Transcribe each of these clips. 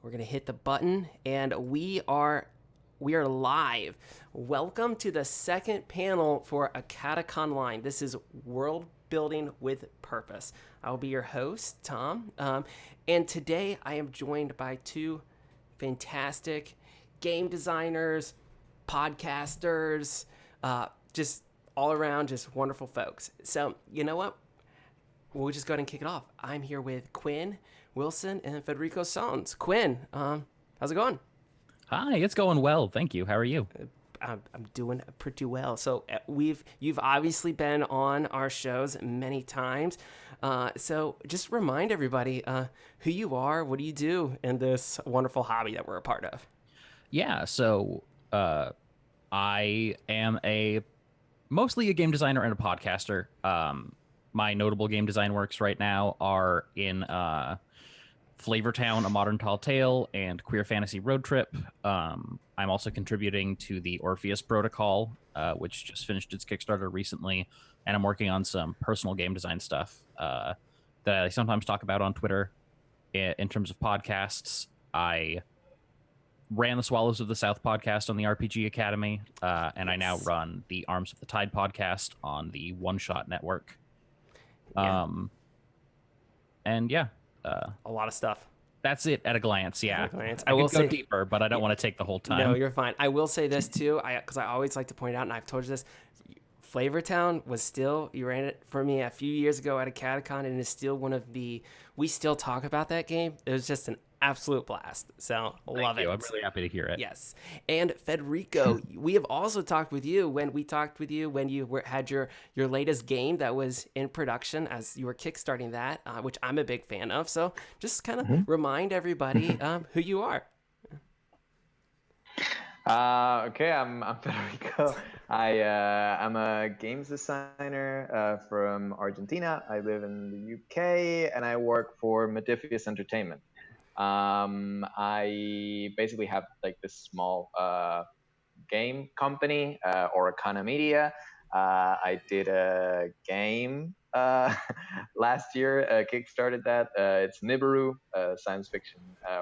We're gonna hit the button, and we are live. Welcome to the second panel for AcadeConLine. This is World Building with Purpose. I will be your host, Tom, and today I am joined by two fantastic game designers, podcasters, just all around, just wonderful folks. So you know what? We'll just go ahead and kick it off. I'm here with Quinn Wilson and Federico Sohns. Quinn, how's it going? Hi, it's going well. Thank you. How are you? I'm doing pretty well. So you've obviously been on our shows many times. So just remind everybody who you are, what do you do in this wonderful hobby that we're a part of. Yeah, I am a mostly a game designer and a podcaster. My notable game design works right now are in Flavortown, A Modern Tall Tale, and Queer Fantasy Road Trip. I'm also contributing to the Orpheus Protocol, which just finished its Kickstarter recently, and I'm working on some personal game design stuff that I sometimes talk about on Twitter. In terms of podcasts, I ran the Swallows of the South podcast on the RPG Academy, and I now Yes. run the Arms of the Tide podcast on the One Shot Network. Yeah, Um, and yeah, a lot of stuff. that's it at a glance. At Yeah, a glance. I I will could go say, deeper, but I don't want to take the whole no, time. you're fine. I will say this too, because I always like to point out, and I've told you this. Flavortown was still, you ran it for me a few years ago at a catacon, and is still one of the, we still talk about that game. It was just an absolute blast. So love Thank you. it. I'm really happy to hear it. Yes. And Federico, we have also talked with you when you had your latest game that was in production as you were kickstarting that, which I'm a big fan of. So just kind of remind everybody who you are. Okay, I'm Federico. I'm a games designer from Argentina. I live in the UK and I work for Modifius Entertainment. I basically have like this small game company, Oricana Media. I did a game last year, kickstarted that. It's Nibiru, a science fiction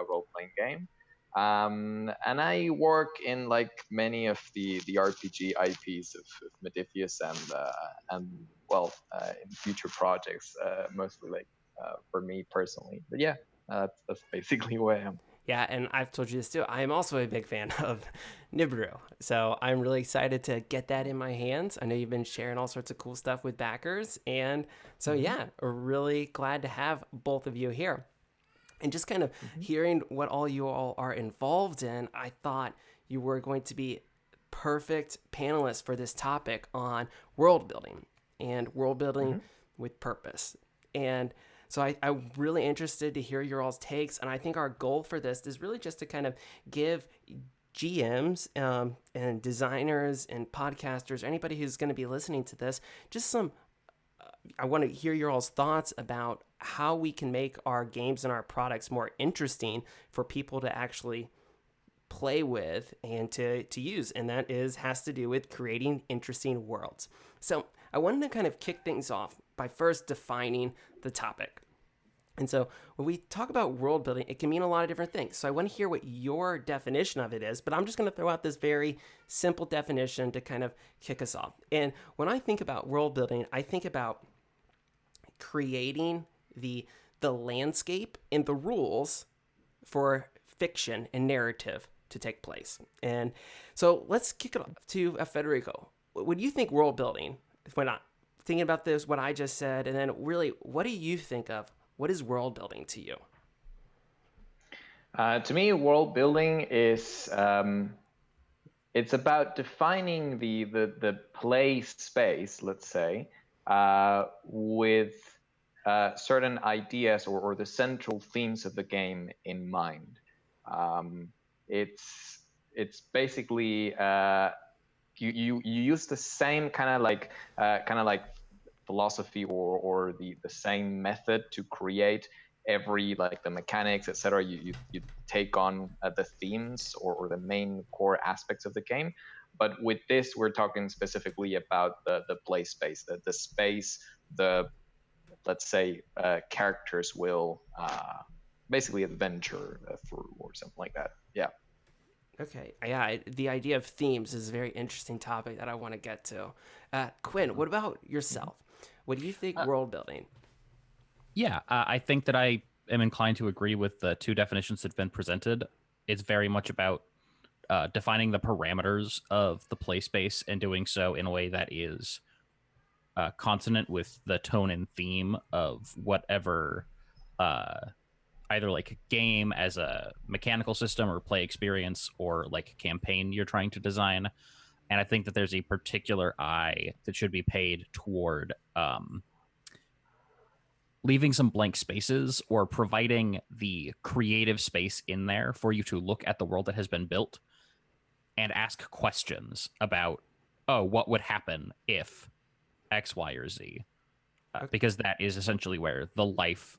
role-playing game. And I work in like many of the RPG IPs of Modifius and well, in future projects, mostly like for me personally. But yeah, that's basically who I am. Yeah, and I've told you this too. I am also a big fan of Nibiru. So I'm really excited to get that in my hands. I know you've been sharing all sorts of cool stuff with backers. And so, yeah, we're really glad to have both of you here. And just kind of hearing what all you all are involved in, I thought you were going to be perfect panelists for this topic on world building and world building with purpose. And so I'm really interested to hear your all's takes. And I think our goal for this is really just to kind of give GMs and designers and podcasters, anybody who's going to be listening to this, just some I want to hear your all's thoughts about how we can make our games and our products more interesting for people to actually play with and to use. And that has to do with creating interesting worlds. So I wanted to kind of kick things off by first defining the topic. And so when we talk about world building, it can mean a lot of different things. So I want to hear what your definition of it is, but I'm just going to throw out this very simple definition to kind of kick us off. And when I think about world building, I think about creating the landscape and the rules for fiction and narrative to take place. And so let's kick it off to Federico. When you think world building, when I'm thinking about this, what I just said, and then really, what do you think of? What is world building to you? To me, world building is it's about defining the play space, let's say, with certain ideas or the central themes of the game in mind. It's basically you use the same kind of like philosophy or the same method to create every like the mechanics, etc. You take on the themes or the main core aspects of the game. But with this, we're talking specifically about the play space, the space, let's say characters will basically adventure through or something like that. Yeah. Okay, yeah, the idea of themes is a very interesting topic that I want to get to. Quinn, what about yourself? What do you think Uh, world building? yeah, I think that I am inclined to agree with the two definitions that have been presented. It's very much about defining the parameters of the play space and doing so in a way that is consonant with the tone and theme of whatever uh, either like game as a mechanical system or play experience or like campaign you're trying to design. And I think that there's a particular eye that should be paid toward leaving some blank spaces or providing the creative space in there for you to look at the world that has been built and ask questions about, oh, what would happen if X, Y, or Z? Okay. Because that is essentially where the life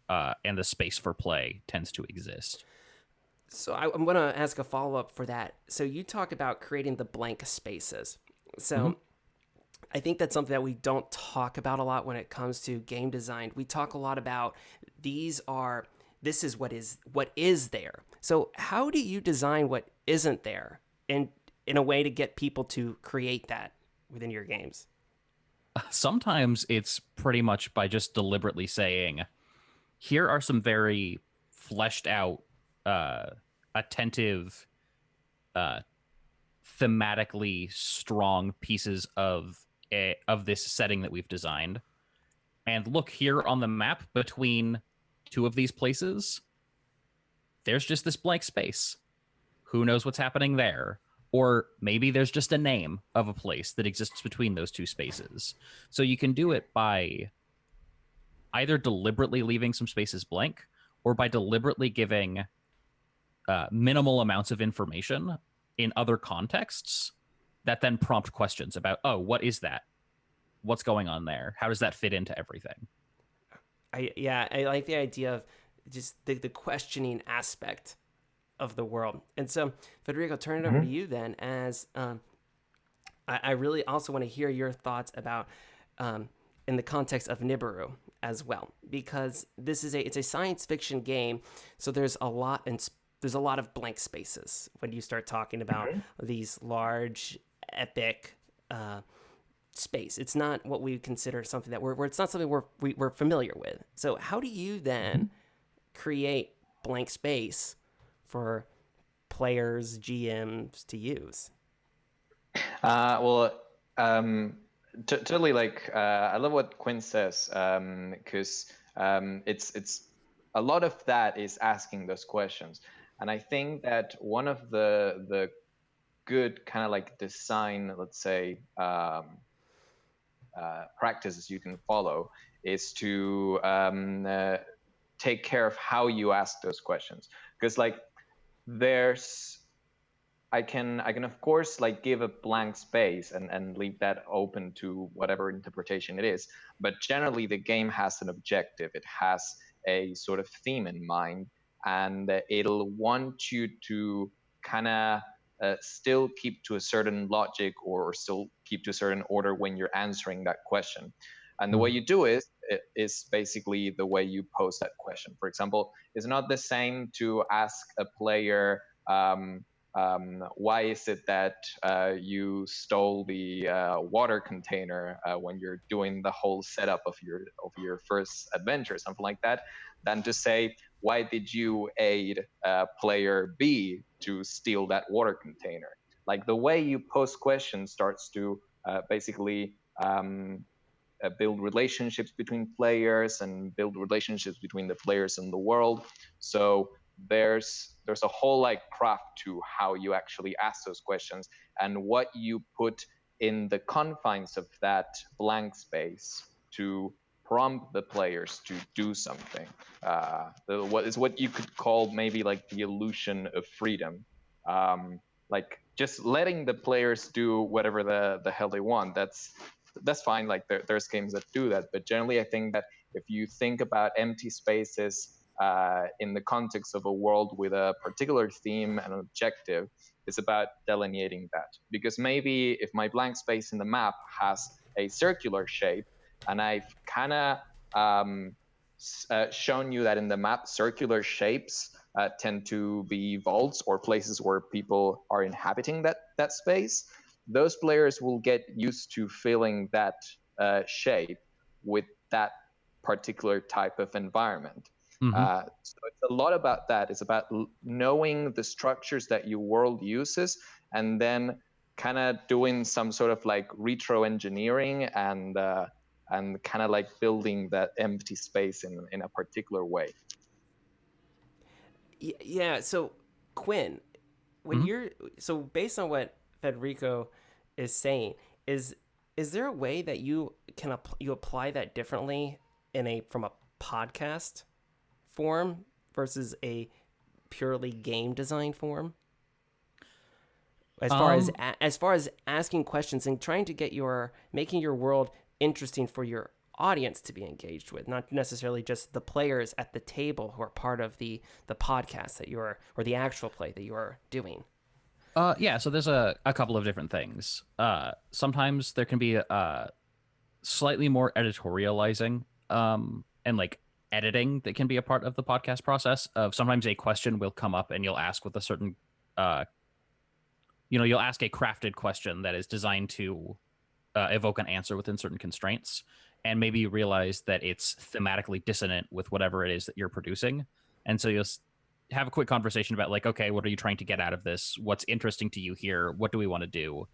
and the space for play tends to exist. So I'm going to ask a follow up for that. So you talk about creating the blank spaces. Mm-hmm. So I think that's something that we don't talk about a lot when it comes to game design. We talk a lot about this is what is there. So how do you design what isn't there and in a way to get people to create that within your games? Sometimes it's pretty much by just deliberately saying, here are some very fleshed out, uh, attentive, uh, thematically strong pieces of this setting that we've designed. And look here on the map between two of these places, there's just this blank space. Who knows what's happening there? Or maybe there's just a name of a place that exists between those two spaces. So you can do it by either deliberately leaving some spaces blank or by deliberately giving minimal amounts of information in other contexts that then prompt questions about, oh, what is that? What's going on there? How does that fit into everything? I like the idea of just the questioning aspect of the world. And so, Federico, turn it over to Mm-hmm. you then. As I really also want to hear your thoughts about in the context of Nibiru as well, because it's a science fiction game, so there's a lot of blank spaces when you start talking about Mm-hmm. these large epic space. It's not what we consider something that it's not something we're familiar with. So how do you then create blank space for players, GMs to use? Well, totally. Like, I love what Quinn says, because it's a lot of that is asking those questions, and I think that one of the good kind of like design, let's say, practices you can follow is to take care of how you ask those questions, because like there's I can of course like give a blank space and leave that open to whatever interpretation it is. But generally the game has an objective. It has a sort of theme in mind, and it'll want you to kind of still keep to a certain logic or still keep to a certain order when you're answering that question. And the way you do it is basically the way you pose that question. For example, it's not the same to ask a player, why is it that you stole the water container when you're doing the whole setup of your first adventure, something like that, than to say, why did you aid player B to steal that water container? Like the way you pose questions starts to basically build relationships between players and build relationships between the players and the world. So there's a whole like craft to how you actually ask those questions and what you put in the confines of that blank space to prompt the players to do something. What you could call maybe like the illusion of freedom. Like just letting the players do whatever the hell they want. That's fine. Like there's games that do that, but generally, I think that if you think about empty spaces in the context of a world with a particular theme and objective, it's about delineating that. Because maybe if my blank space in the map has a circular shape, and I've kind of shown you that in the map, circular shapes tend to be vaults or places where people are inhabiting that space. Those players will get used to filling that shape with that particular type of environment. So it's a lot about that. It's about knowing the structures that your world uses, and then kind of doing some sort of like retro engineering and kind of like building that empty space in a particular way. Yeah. So, Quinn, when Mhm. you're so based on what Federico is saying, is is there a way that you can you apply that differently in a from a podcast form versus a purely game design form? Um, As far as asking questions and trying to get your making your world interesting for your audience to be engaged with, not necessarily just the players at the table who are part of the podcast that you're or the actual play that you're doing. yeah, so there's a couple of different things. Sometimes there can be slightly more editorializing and like editing that can be a part of the podcast process. Of sometimes a question will come up and you'll ask with a certain uh you'll ask a crafted question that is designed to evoke an answer within certain constraints, and maybe you realize that it's thematically dissonant with whatever it is that you're producing, and so you'll have a quick conversation about like, okay, what are you trying to get out of this? What's interesting to you here? What do we want to do?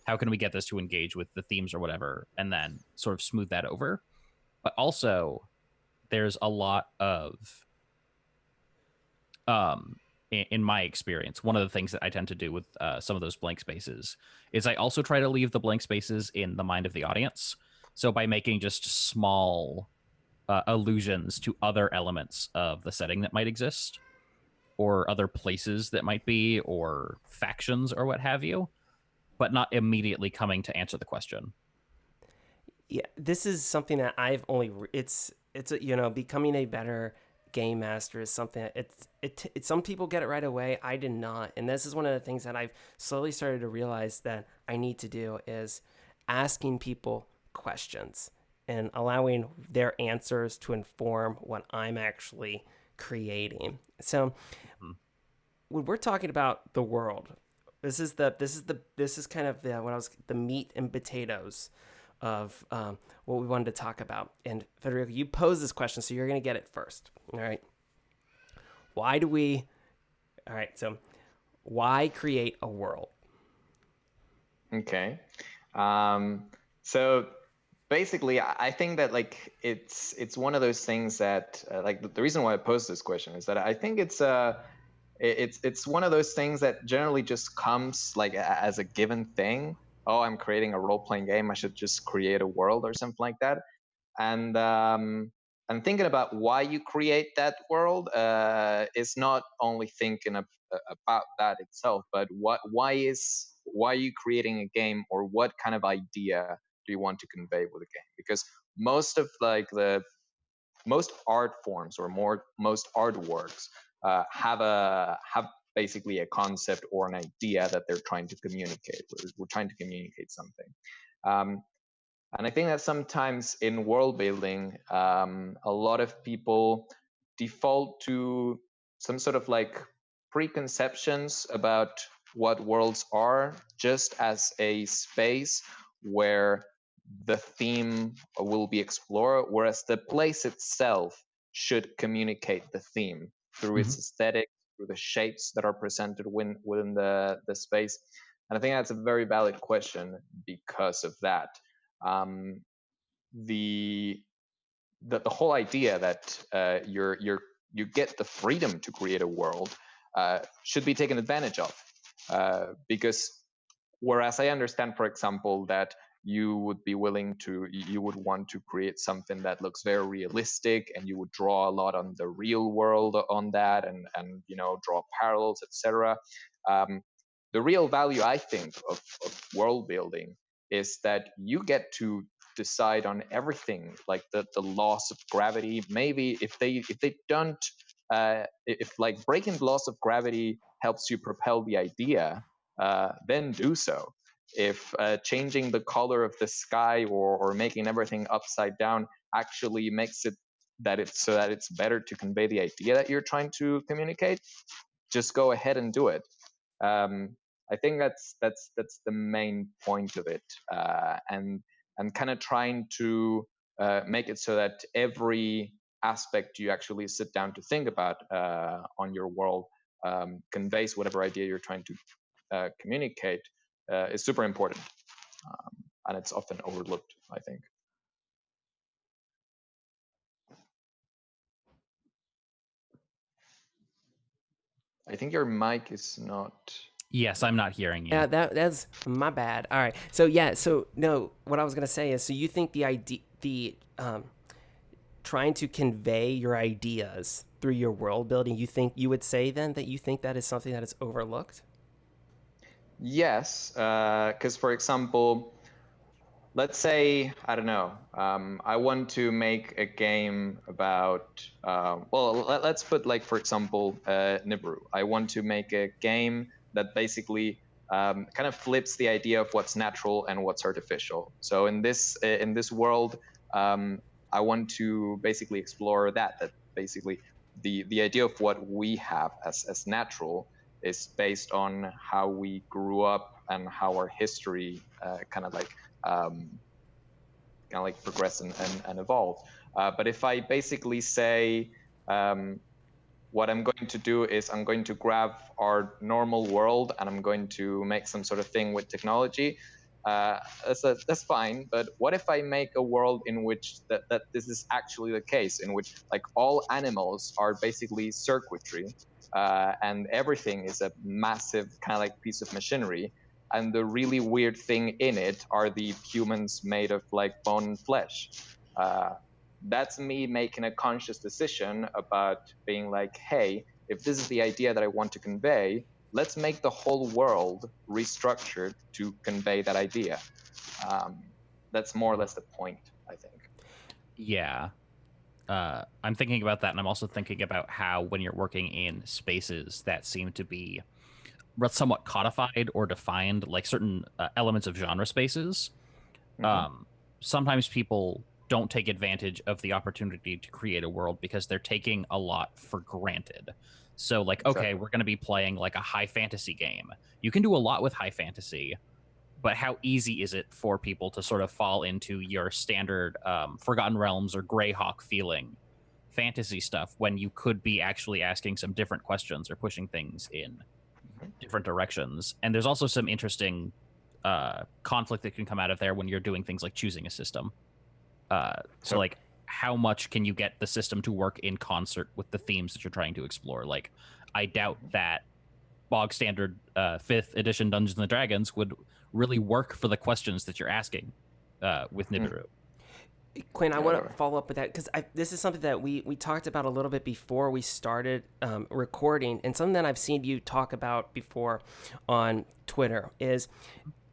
How can we get this to engage with the themes or whatever? And then sort of smooth that over. But also, there's a lot of in my experience, one of the things that I tend to do with some of those blank spaces is I also try to leave the blank spaces in the mind of the audience. So by making just small allusions to other elements of the setting that might exist, or other places that might be, or factions, or what have you, but not immediately coming to answer the question. Yeah, this is something that I've only it's a, becoming a better game master is something that some people get it right away. I did not, and this is one of the things that I've slowly started to realize that I need to do is asking people questions and allowing their answers to inform what I'm actually creating. So Mhm. when we're talking about the world, this is kind of what I was the meat and potatoes of what we wanted to talk about. And Federico, you posed this question, so you're going to get it first. All right. Why do we? All right. So, why create a world? Okay. Um, so basically, I think that like it's one of those things that like the reason why I posed this question is that I think it's one of those things that generally just comes like as a given thing. Oh, I'm creating a role playing game. I should just create a world or something like that. And thinking about why you create that world is not only thinking about that itself, but why are you creating a game, or what kind of idea do you want to convey with a game? Because most of like the most art forms or most artworks have basically a concept or an idea that they're trying to communicate. We're trying to communicate something. Um, and I think that sometimes in world building, a lot of people default to some sort of like preconceptions about what worlds are, just as a space where the theme will be explored, whereas the place itself should communicate the theme through Mhm. its aesthetic, through the shapes that are presented within the space. And I think that's a very valid question because of that. Um, the, the whole idea that you get the freedom to create a world should be taken advantage of, because whereas I understand, for example, that you would want to create something that looks very realistic, and you would draw a lot on the real world on that, and draw parallels, etc. um, the real value, I think, of world building is that you get to decide on everything, like the laws of gravity. Maybe if they don't, if like breaking the laws of gravity helps you propel the idea, then do so. If changing the color of the sky, or making everything upside down actually makes it that it's better to convey the idea that you're trying to communicate, just go ahead and do it. I think that's the main point of it, and kind of trying to make it so that every aspect you actually sit down to think about on your world conveys whatever idea you're trying to communicate is super important, and it's often overlooked, I think. I think your mic is not. Yes, I'm not hearing you. Yeah, that's my bad. All right. So yeah, so no, what I was gonna say is, so you think the idea, trying to convey your ideas through your world building, you would say then that you think that is something that is overlooked? Yes, because for example, let's say, I don't know, I want to make a game about, well, let's put like, for example, Nibiru. I want to make a game that basically kind of flips the idea of what's natural and what's artificial. So in this world, I want to basically explore that basically the idea of what we have as natural is based on how we grew up and how our history kind of like progress and evolve. But if I basically say what I'm going to do is I'm going to grab our normal world and I'm going to make some sort of thing with technology, that's fine. But what if I make a world in which that this is actually the case, in which like all animals are basically circuitry, and everything is a massive kind of like piece of machinery, and the really weird thing in it are the humans made of like bone and flesh. That's me making a conscious decision about being like, hey, if this is the idea that I want to convey, let's make the whole world restructured to convey that idea. That's more or less the point, I think. Yeah. I'm thinking about that, and I'm also thinking about how when you're working in spaces that seem to be somewhat codified or defined, like certain elements of genre spaces, sometimes people don't take advantage of the opportunity to create a world because they're taking a lot for granted. So, like, Exactly. okay, we're going to be playing like a high fantasy game. You can do a lot with high fantasy, but how easy is it for people to sort of fall into your standard Forgotten Realms or Greyhawk feeling fantasy stuff when you could be actually asking some different questions or pushing things in different directions? And there's also some interesting conflict that can come out of there when you're doing things like choosing a system. So, like, how much can you get the system to work in concert with the themes that you're trying to explore? Like, I doubt that bog standard 5th edition Dungeons and Dragons would really work for the questions that you're asking with Nibiru. Quinn, I want to follow up with that because this is something that we talked about a little bit before we started recording, and something that I've seen you talk about before on Twitter is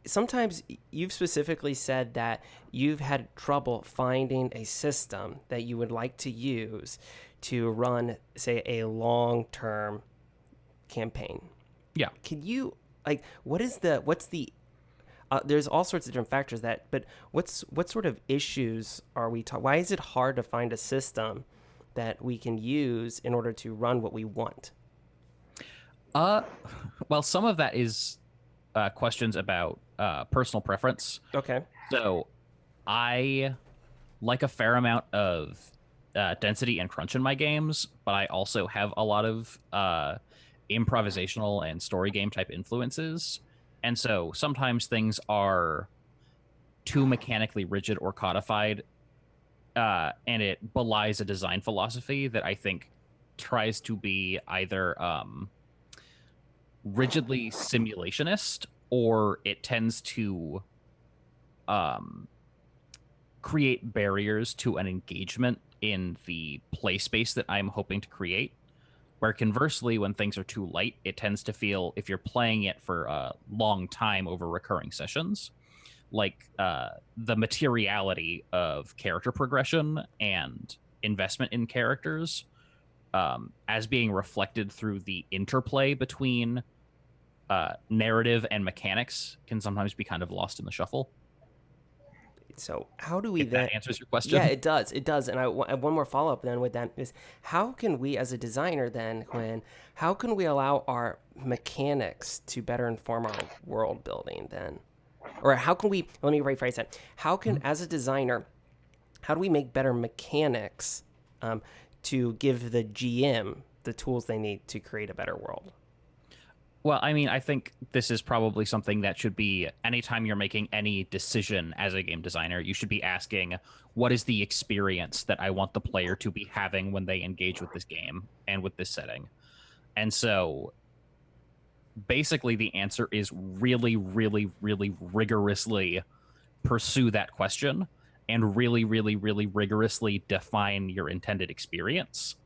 sometimes you've specifically said that you've had trouble finding a system that you would like to use to run, say, a long-term campaign. Yeah. Can you, like, what's the there's all sorts of different factors but what sort of issues are we talking? Why is it hard to find a system that we can use in order to run what we want? Well, some of that is questions about personal preference. Okay. So I like a fair amount of density and crunch in my games, but I also have a lot of improvisational and story game type influences. And so sometimes things are too mechanically rigid or codified, and it belies a design philosophy that I think tries to be either rigidly simulationist, or it tends to create barriers to an engagement in the play space that I'm hoping to create. Where conversely, when things are too light, it tends to feel, if you're playing it for a long time over recurring sessions, like the materiality of character progression and investment in characters as being reflected through the interplay between narrative and mechanics can sometimes be kind of lost in the shuffle. So how do we If then? that answers your Yeah, question. it does. It does. And I have one more follow up then with that is how can we as a designer then, Quinn, how can we allow our mechanics to better inform our world building then? Or how can we, let me rephrase that. How can, Mhm. as a designer, how do we make better mechanics um, to give the GM the tools they need to create a better world? Well, I mean, I think this is probably something that should be anytime you're making any decision as a game designer, you should be asking, what is the experience that I want the player to be having when they engage with this game and with this setting? And so basically, the answer is really, really, really rigorously pursue that question and really, really, really rigorously define your intended experience.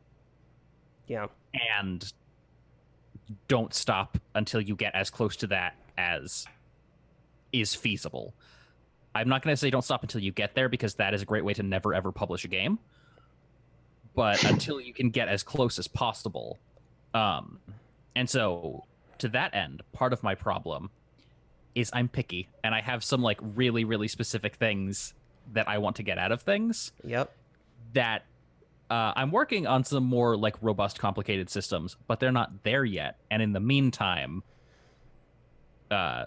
Yeah. And don't stop until you get as close to that as is feasible. I'm not going to say don't stop until you get there because that is a great way to never ever publish a game, but until you can get as close as possible. Um, and so to that end, part of my problem is I'm picky and I have some like really, really specific things that I want to get out of things Yep. that I'm working on some more like robust, complicated systems, but they're not there yet. And in the meantime,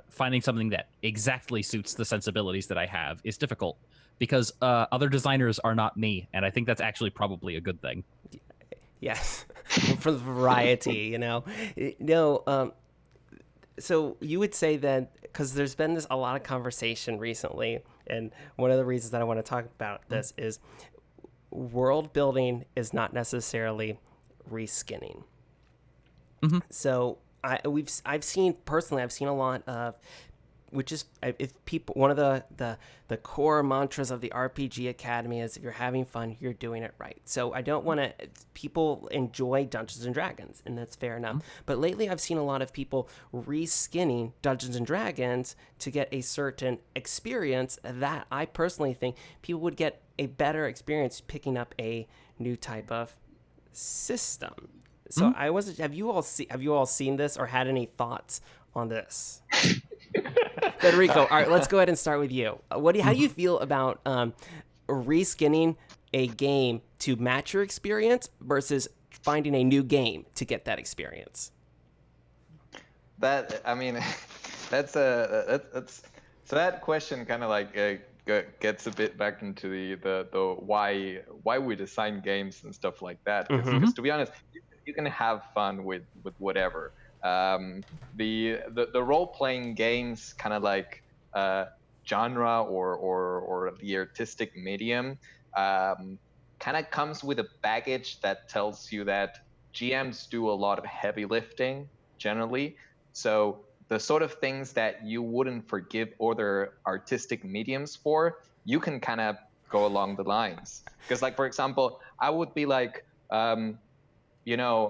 finding something that exactly suits the sensibilities that I have is difficult because other designers are not me, and I think that's actually probably a good thing. Yes. For the variety, you know. No, so you would say that because there's been a lot of conversation recently, and one of the reasons that I want to talk about this is world building is not necessarily reskinning. Mm-hmm. So I've seen personally, I've seen a lot of, which is if people, one of the core mantras of the RPG Academy is if you're having fun, you're doing it right. So I don't want to, people enjoy Dungeons and Dragons, and that's fair enough. But lately I've seen a lot of people reskinning Dungeons and Dragons to get a certain experience that I personally think people would get a better experience picking up a new type of system. So Mm-hmm. I was have you all seen this or had any thoughts on this? Federico, all right, let's go ahead and start with you. How do you feel about reskinning a game to match your experience versus finding a new game to get that experience? That, I mean, that's so that question kind of like gets a bit back into the why we design games and stuff like that. Mm-hmm. Because to be honest, you can have fun with whatever. The role playing games kind of like genre or the artistic medium kind of comes with a baggage that tells you that GMs do a lot of heavy lifting generally. So the sort of things that you wouldn't forgive other artistic mediums for, you can kind of go along the lines. Because, like, for example, I would be like,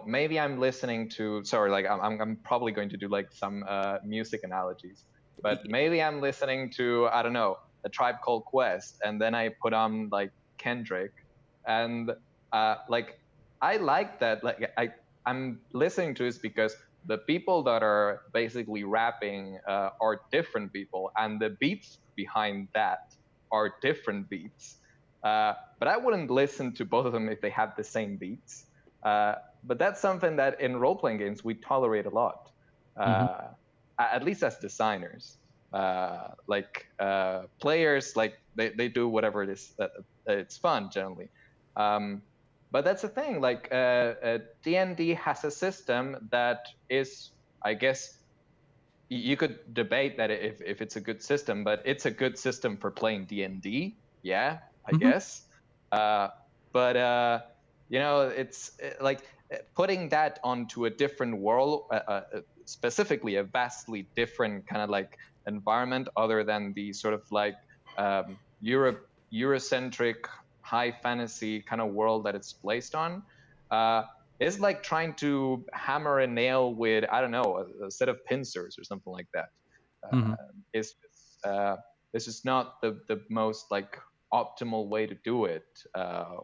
maybe I'm listening to, sorry, like I'm probably going to do like some music analogies, but maybe I'm listening to, I don't know, A Tribe Called Quest, and then I put on like Kendrick, and like I like that, like I'm listening to this because the people that are basically rapping are different people, and the beats behind that are different beats. But I wouldn't listen to both of them if they had the same beats. But that's something that in role playing games we tolerate a lot, Mm-hmm. at least as designers. Players, like they do whatever it is that it's fun generally. Um, but that's the thing. Like D&D has a system that is, I guess, you could debate that if it's a good system, but it's a good system for playing D&D. Yeah, I Mm-hmm. guess. But it's like putting that onto a different world, specifically a vastly different kind of like environment, other than the sort of like Eurocentric high fantasy kind of world that it's placed on. Uh, it's like trying to hammer a nail with, I don't know, a set of pincers or something like that. Mm-hmm. It's just, this is not the most like optimal way to do it.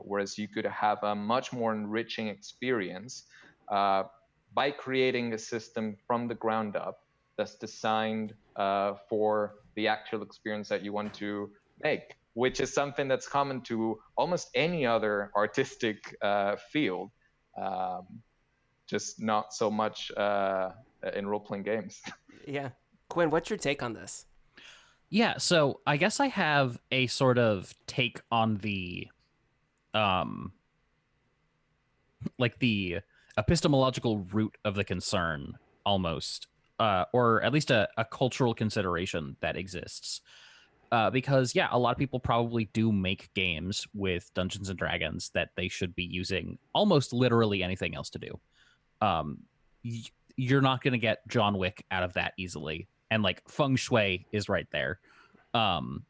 Whereas you could have a much more enriching experience by creating a system from the ground up that's designed for the actual experience that you want to make. which is something that's common to almost any other artistic field, just not so much in role-playing games. Yeah. Quinn, what's your take on this? Yeah, so I guess I have a sort of take on the um like the epistemological root of the concern almost, or at least a cultural consideration that exists. Because yeah, a lot of people probably do make games with Dungeons and Dragons that they should be using almost literally anything else to do. Um, you're not going to get John Wick out of that easily, and like feng shui is right there. Um,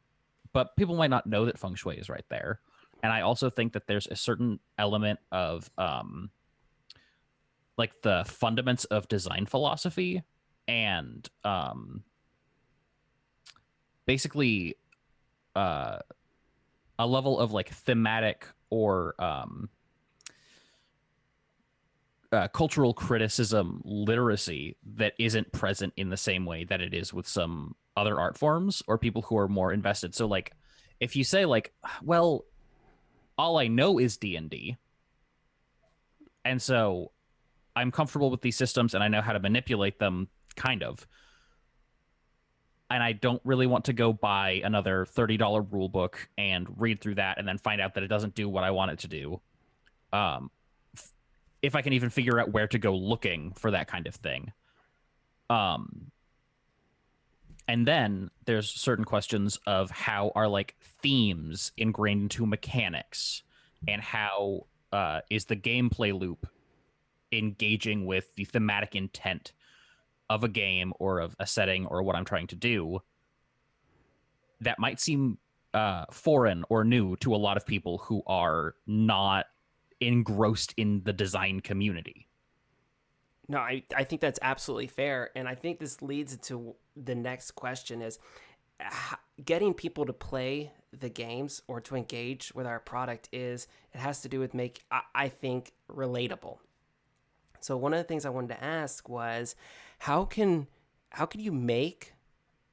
but people might not know that feng shui is right there. And I also think that there's a certain element of like the fundaments of design philosophy and basically uh, a level of like thematic or cultural criticism literacy that isn't present in the same way that it is with some other art forms or people who are more invested. So like if you say like, well, all I know is D&D, and so I'm comfortable with these systems and I know how to manipulate them, kind of. And I don't really want to go buy another $30 rule book and read through that and then find out that it doesn't do what I want it to do. Um, if I can even figure out where to go looking for that kind of thing. And then there's certain questions of how are like themes ingrained into mechanics, and how is the gameplay loop engaging with the thematic intent of a game or of a setting or what I'm trying to do, that might seem foreign or new to a lot of people who are not engrossed in the design community. No, I think that's absolutely fair. And I think this leads to the next question is getting people to play the games or to engage with our product is it has to do with I think relatable. So one of the things I wanted to ask was how can you make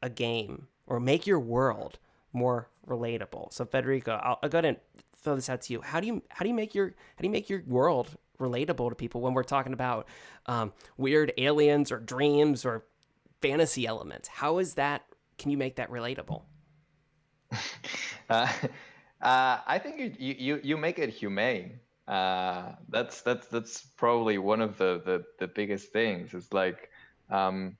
a game or make your world more relatable? So Federico, I'll go ahead and throw this out to you. How do you make your world relatable to people when we're talking about weird aliens or dreams or fantasy elements? How is that? Can you make that relatable? uh, I think you make it humane. That's probably one of the biggest things. Is like, I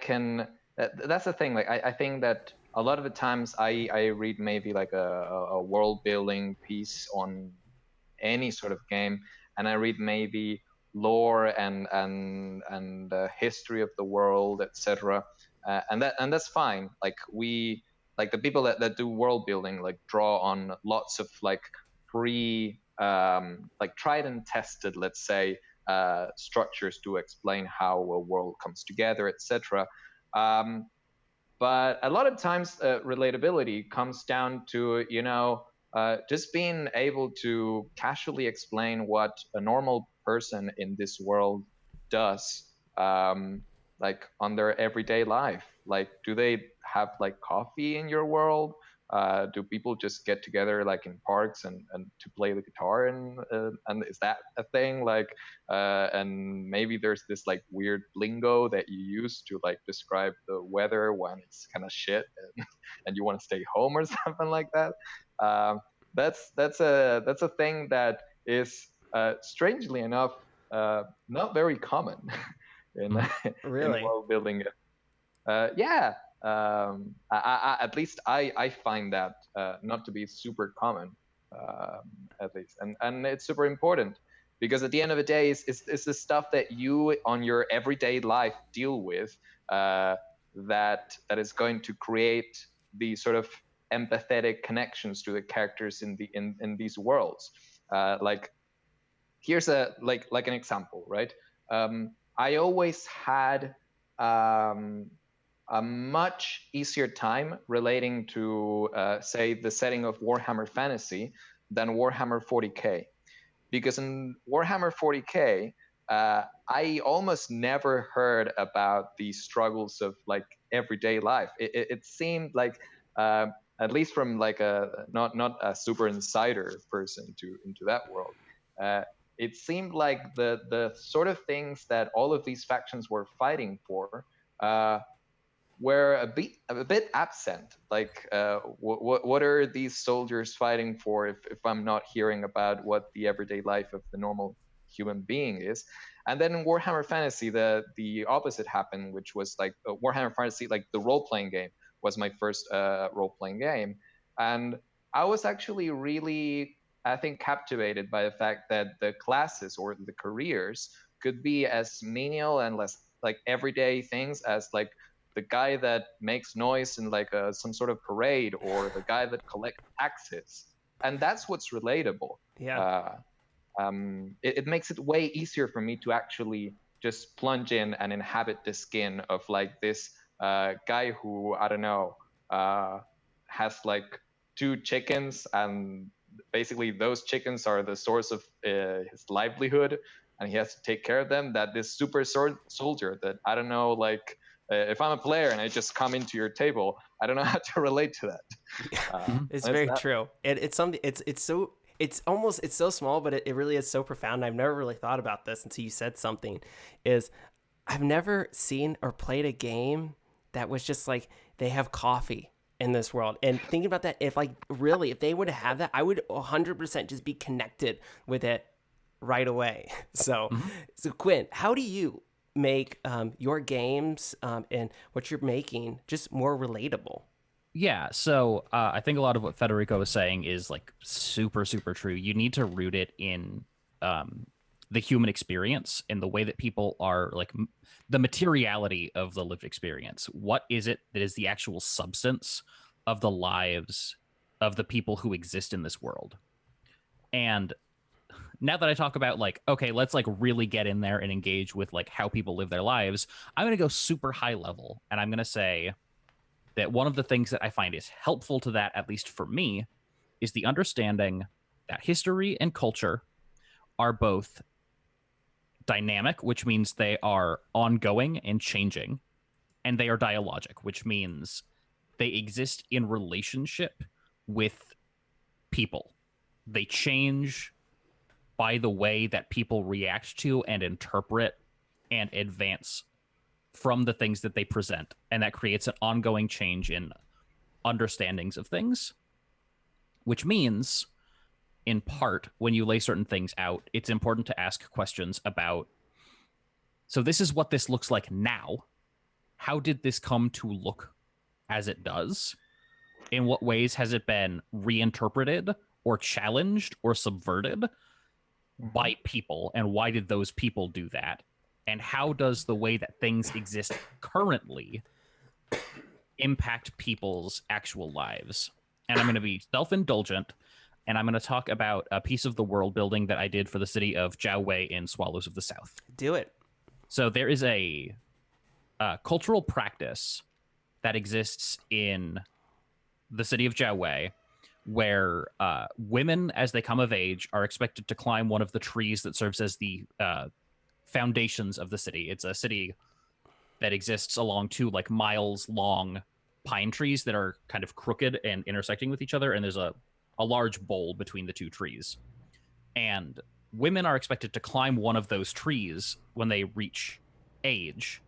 can. That's the thing. Like, I think that a lot of the times I read maybe like a world building piece on any sort of game, and I read maybe lore and history of the world, etc. And that's fine. Like the people that do world building like draw on lots of like like tried and tested, let's say, structures to explain how a world comes together, etc. But a lot of times relatability comes down to just being able to casually explain what a normal person in this world does, like on their everyday life. Like, do they have like coffee in your world? Do people just get together like in parks and to play the guitar, and is that a thing? Like, and maybe there's this like weird lingo that you use to like describe the weather when it's kind of shit, and you want to stay home or something like that. Um, that's a thing that is strangely enough not very common in in Really? world building. Yeah, at least I find that not to be super common, at least, and it's super important because at the end of the day, it's the stuff that you on your everyday life deal with that is going to create the sort of empathetic connections to the characters in these worlds. Like, here's like an example, right? I always had um, a much easier time relating to, say, the setting of Warhammer Fantasy than Warhammer 40k, because in Warhammer 40k, I almost never heard about the struggles of like everyday life. It seemed like at least from like a not a super insider person into that world. Uh, it seemed like the sort of things that all of these factions were fighting for uh, were a bit absent. Like, what are these soldiers fighting for if I'm not hearing about what the everyday life of the normal human being is? And then in Warhammer Fantasy, the opposite happened, which was like Warhammer Fantasy, like the role playing game, was my first role playing game, and I was actually really, I think, captivated by the fact that the classes or the careers could be as menial and less like everyday things as like the guy that makes noise in like some sort of parade, or the guy that collects taxes, and that's what's relatable. Yeah. It makes it way easier for me to actually just plunge in and inhabit the skin of like this guy who, I don't know, has like 2 chickens, and basically those chickens are the source of his livelihood, and he has to take care of them. That this super soldier that, I don't know, like if I'm a player and I just come into your table, I don't know how to relate to that. It's very true. It's something. It's so. It's almost. It's so small, but it really is so profound. I've never really thought about this until you said something. Is I've never seen or played a game that was just like they have coffee in this world. And thinking about that, if like really, if they would have that, I would 100% just be connected with it right away. So, so Quinn, how do you make your games and what you're making just more relatable? Yeah, so I think a lot of what Federico was saying is like super, super true. You need to root it in the human experience and the way that people are like the materiality of the lived experience. What is it that is the actual substance of the lives of the people who exist in this world? And now that I talk about like, okay, let's like really get in there and engage with like how people live their lives, I'm going to go super high level, and I'm going to say that one of the things that I find is helpful to that, at least for me, is the understanding that history and culture are both dynamic, which means they are ongoing and changing, and they are dialogic, which means they exist in relationship with people. They change by the way that people react to and interpret and advance from the things that they present, and that creates an ongoing change in understandings of things, which means in part when you lay certain things out, it's important to ask questions about, so this is what this looks like now. How did this come to look as it does? In what ways has it been reinterpreted or challenged or subverted by people, and why did those people do that? And how does the way that things exist currently impact people's actual lives? And I'm going to be self-indulgent, and I'm going to talk about a piece of the world building that I did for the city of Jiaowei in Swallows of the South. Do it. So there is a cultural practice that exists in the city of Jiaowei where women, as they come of age, are expected to climb one of the trees that serves as the foundations of the city. It's a city that exists along 2 like miles long pine trees that are kind of crooked and intersecting with each other, and there's a large bowl between the 2 trees. And women are expected to climb one of those trees when they reach age,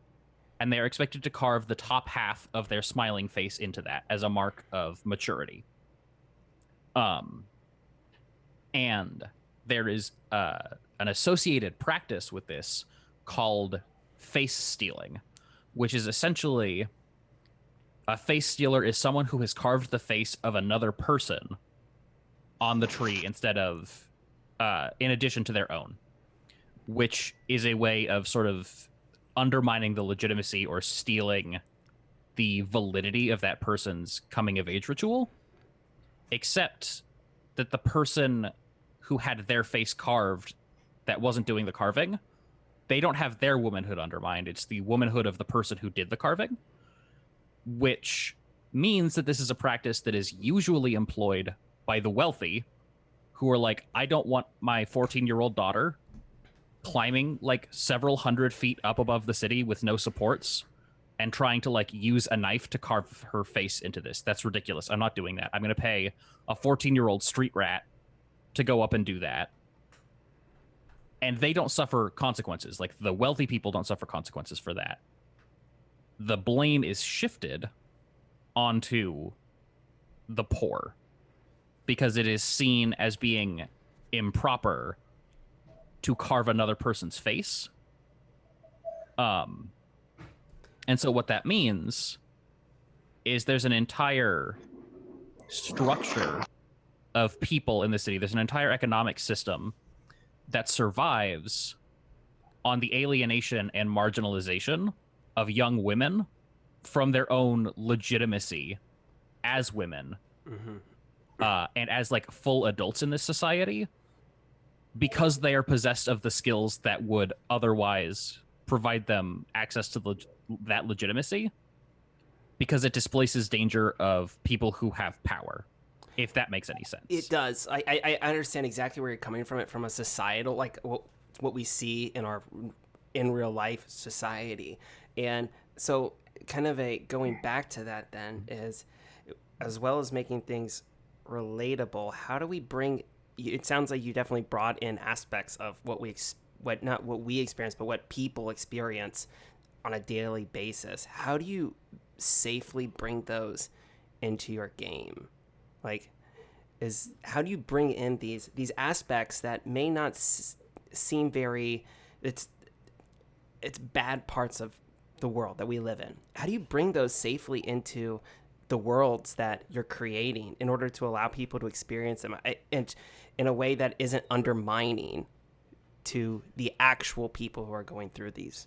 and they are expected to carve the top half of their smiling face into that as a mark of maturity. And there is an associated practice with this called face stealing, which is essentially a face stealer is someone who has carved the face of another person on the tree instead of in addition to their own, which is a way of sort of undermining the legitimacy or stealing the validity of that person's coming of age ritual, except that the person who had their face carved that wasn't doing the carving, they don't have their womanhood undermined. It's the womanhood of the person who did the carving, which means that this is a practice that is usually employed by the wealthy who are like, I don't want my 14-year-old daughter climbing like several hundred feet up above the city with no supports and trying to like use a knife to carve her face into this. That's ridiculous. I'm not doing that. I'm going to pay a 14-year-old street rat to go up and do that. And they don't suffer consequences. Like the wealthy people don't suffer consequences for that. The blame is shifted onto the poor because it is seen as being improper to carve another person's face. And so what that means is there's an entire structure of people in the city. There's an entire economic system that survives on the alienation and marginalization of young women from their own legitimacy as women, and as like full adults in this society, because they are possessed of the skills that would otherwise provide them access to that legitimacy, because it displaces danger of people who have power, if that makes any sense. It does. I understand exactly where you're coming from. It from a societal, like what we see in real life society. And so kind of going back to that then is, as well as making things relatable, how do we bring, it sounds like you definitely brought in aspects of not what we experience, but what people experience on a daily basis. How do you safely bring those into your game? Like, how do you bring in these aspects that may not seem very, it's bad parts of the world that we live in? How do you bring those safely into the worlds that you're creating in order to allow people to experience them and in a way that isn't undermining to the actual people who are going through these?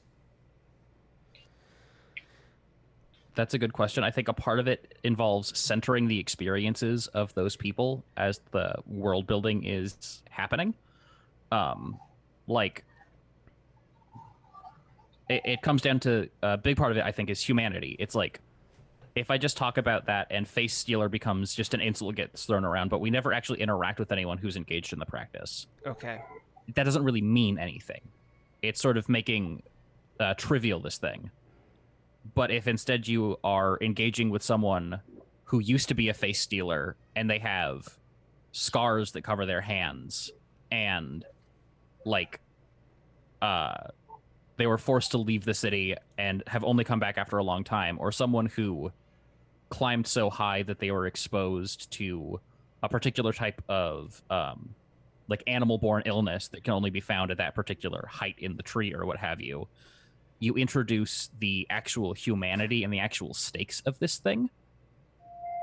That's a good question. I think a part of it involves centering the experiences of those people as the world building is happening. Like, it comes down to a big part of it, I think, is humanity. It's like, if I just talk about that and Face Stealer becomes just an insult that gets thrown around, but we never actually interact with anyone who's engaged in the practice. Okay. That doesn't really mean anything. It's sort of making trivial this thing. But if instead you are engaging with someone who used to be a face stealer and they have scars that cover their hands and like they were forced to leave the city and have only come back after a long time, or someone who climbed so high that they were exposed to a particular type of like animal-borne illness that can only be found at that particular height in the tree or what have you, you introduce the actual humanity and the actual stakes of this thing.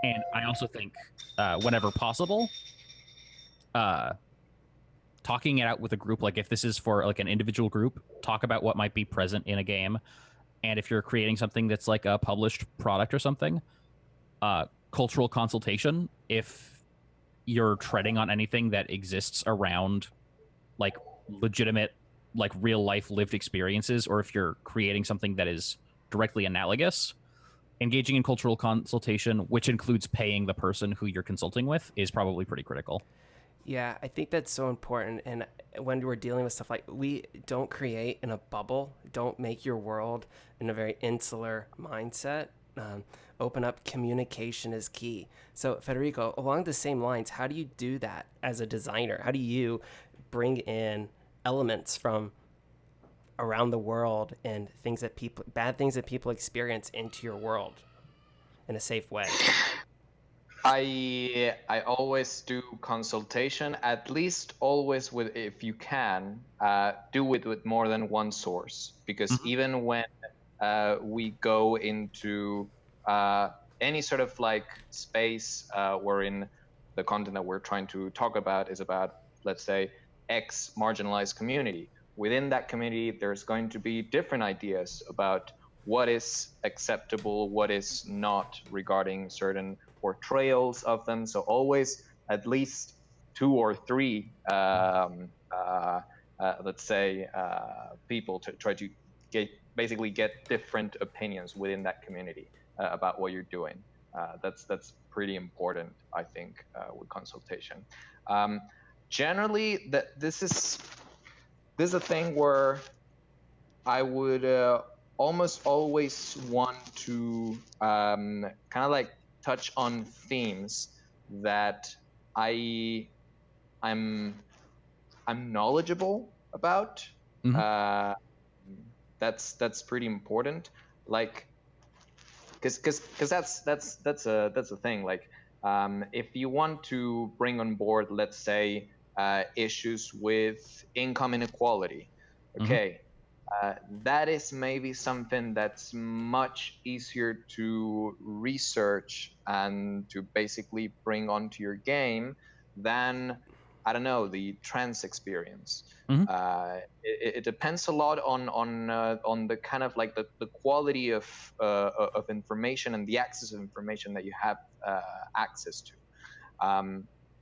And I also think, whenever possible, talking it out with a group, like if this is for like an individual group, talk about what might be present in a game. And if you're creating something that's like a published product or something, cultural consultation, if you're treading on anything that exists around like legitimate, like real life lived experiences, or if you're creating something that is directly analogous, engaging in cultural consultation, which includes paying the person who you're consulting with, is probably pretty critical. Yeah, I think that's so important. And when we're dealing with stuff like, we don't create in a bubble, don't make your world in a very insular mindset. Open up, communication is key. So Federico, along the same lines, how do you do that as a designer? How do you bring in elements from around the world and bad things that people experience into your world in a safe way? I always do consultation, at least always with, if you can, do it with more than one source, because even when we go into any sort of like space wherein the content that we're trying to talk about is about, let's say, X marginalized community. Within that community, there's going to be different ideas about what is acceptable, what is not, regarding certain portrayals of them. So always at least 2 or 3, let's say, people to try to basically get different opinions within that community about what you're doing. That's pretty important, I think, with consultation. Generally, this is a thing where I would almost always want to kind of like touch on themes that I I'm I'm knowledgeable about. Mhm. Uh, that's pretty important. Like, because that's a thing. Like, if you want to bring on board, let's say, issues with income inequality, Mhm. okay, that is maybe something that's much easier to research and to basically bring onto your game than, I don't know, the trans experience. Mhm. It depends a lot on the kind of like the quality of information and the access of information that you have uh, access to.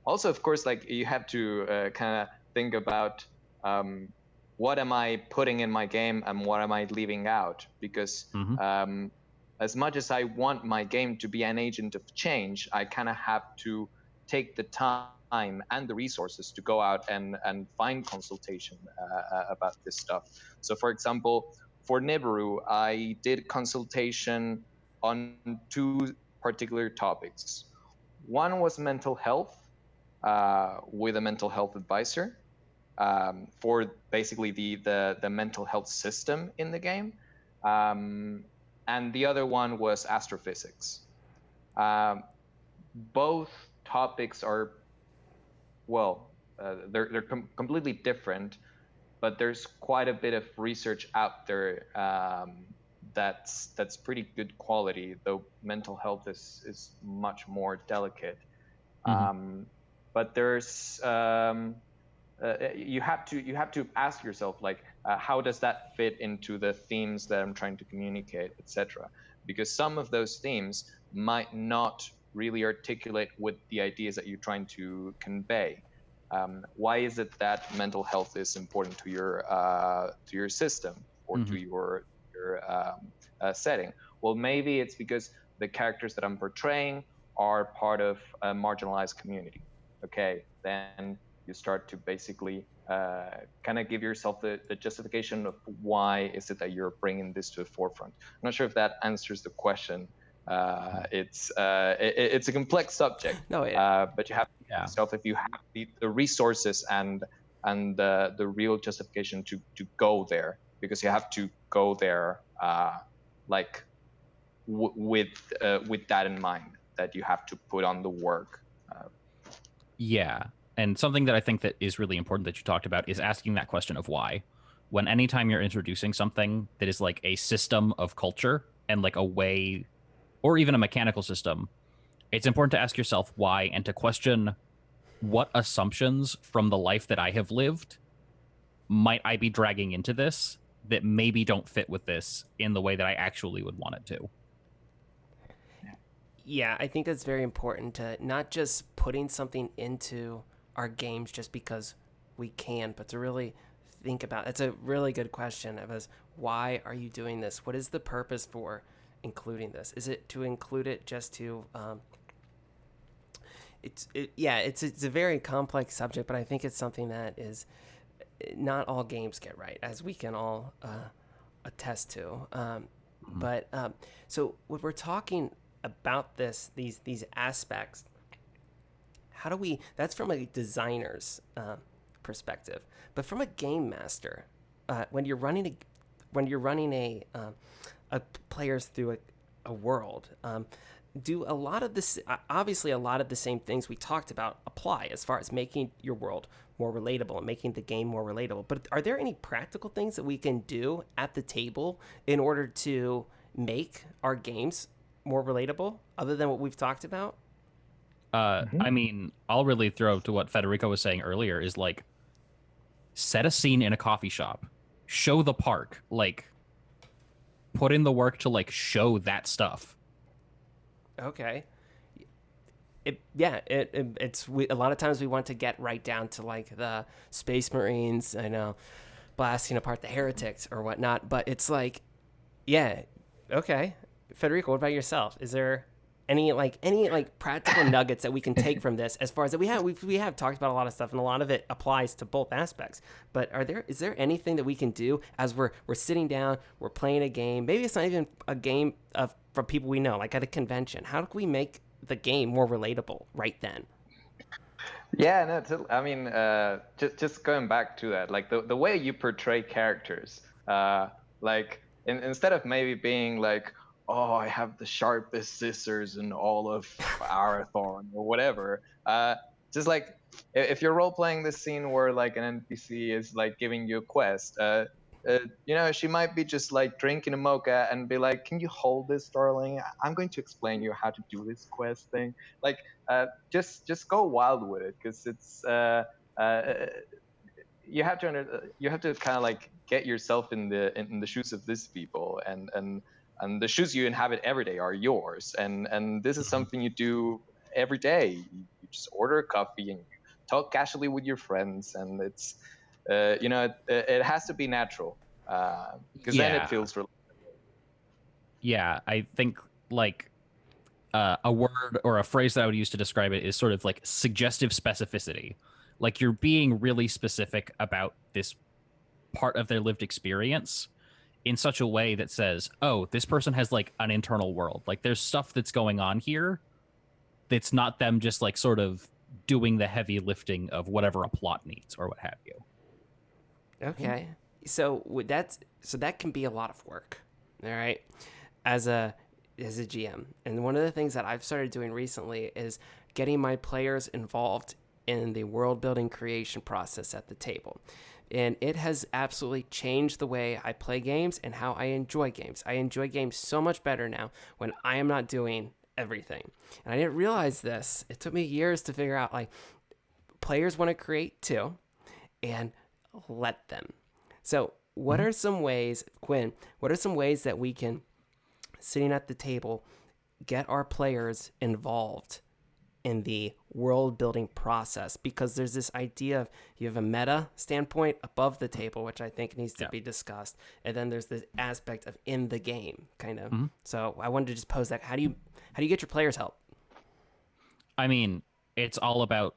Also, of course, like you have to kind of think about um, what am I putting in my game and what am I leaving out? Because Mhm. as much as I want my game to be an agent of change, I kind of have to take the time and the resources to go out and find consultation about this stuff. So, for example, for Nibiru, I did consultation on two particular topics. One was mental health with a mental health advisor for basically the mental health system in the game, um, and the other one was astrophysics. Um, both topics are they're completely different, but there's quite a bit of research out there that's pretty good quality. Though mental health is much more delicate. Mhm. But there's you have to ask yourself like how does that fit into the themes that I'm trying to communicate, etc. Because some of those themes might not really articulate with the ideas that you're trying to convey. Why is it that mental health is important to your system or to Mhm. your setting? Well, maybe it's because the characters that I'm portraying are part of a marginalized community. Okay, then you start to basically kind of give yourself the justification of why is it that you're bringing this to the forefront. I'm not sure if that answers the question. It's a complex subject, No, but you have to give Yeah. yourself if you have the resources and the real justification to go there, because you have to go there like with that in mind, that you have to put on the work. Uh, Yeah. And something that I think that is really important that you talked about is asking that question of why. When anytime you're introducing something that is like a system of culture and like a way or even a mechanical system, it's important to ask yourself why and to question what assumptions from the life that I have lived might I be dragging into this that maybe don't fit with this in the way that I actually would want it to. yeah, I think that's very important to not just putting something into our games just because we can, but to really think about. It's a really good question of us. Why are you doing this? What is the purpose for including this? Is it to include it just to? It's a very complex subject, but I think it's something that is not all games get right, as we can all attest to. Mhm. But so when we're talking about these aspects, how do we? That's from a designer's perspective, but from a game master, when you're running a players through a world. Do a lot of this obviously a lot of the same things we talked about apply as far as making your world more relatable and making the game more relatable, but are there any practical things that we can do at the table in order to make our games more relatable other than what we've talked about? I mean, I'll really throw to what Federico was saying earlier is like set a scene in a coffee shop, show the park, like put in the work to like show that stuff. Okay. A lot of times we want to get right down to like the space marines, I know, blasting apart the heretics or whatnot, but it's like, yeah, okay. Federico, what about yourself? Is there? any practical nuggets that we can take from this, as far as that we have talked about a lot of stuff, and a lot of it applies to both aspects. But is there anything that we can do as we're sitting down, we're playing a game? Maybe it's not even a game of from people we know, like at a convention. How do we make the game more relatable right then? Yeah, no, I mean, just going back to that, like the way you portray characters, like instead of maybe being like, oh, I have the sharpest scissors in all of Arathorn or whatever, just like if you're role playing this scene where like an NPC is like giving you a quest, you know, she might be just like drinking a mocha and be like, can you hold this, darling? I'm going to explain you how to do this quest thing. Like, just go wild with it, because it's uh, you have to kind of like get yourself in the shoes of these people, and the shoes you inhabit every day are yours, and this is something you do every day. You just order a coffee and you talk casually with your friends, and it's you know, it has to be natural, because then it Yeah. feels real. Yeah, I think like a word or a phrase that I would use to describe it is sort of like suggestive specificity. Like you're being really specific about this part of their lived experience in such a way that says, oh, this person has like an internal world. Like there's stuff that's going on here that's not them just like sort of doing the heavy lifting of whatever a plot needs or what have you. Okay. So that can be a lot of work. All right. As a GM. And one of the things that I've started doing recently is getting my players involved in the world building creation process at the table. And it has absolutely changed the way I play games and how I enjoy games. I enjoy games so much better now when I am not doing everything. And I didn't realize this. It took me years to figure out, like, players want to create too, and let them. So, what are some ways, Quinn, what are some ways that we can, sitting at the table, get our players involved in the world building process? Because there's this idea of you have a meta standpoint above the table, which I think needs to be discussed, and then there's this aspect of in the game kind of. So I wanted to just pose that. How do you get your players help? I mean, it's all about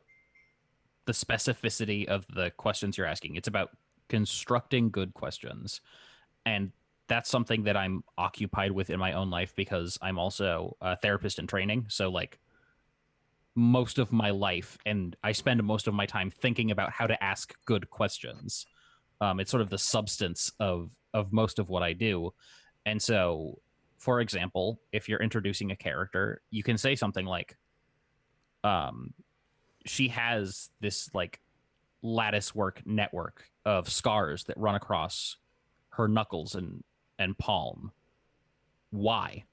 the specificity of the questions you're asking. It's about constructing good questions. And that's something that I'm occupied with in my own life because I'm also a therapist in training. So like most of my life, and I spend most of my time thinking about how to ask good questions. It's sort of the substance of most of what I do. And so, for example, if you're introducing a character, you can say something like, she has this like lattice work network of scars that run across her knuckles and palm. Why?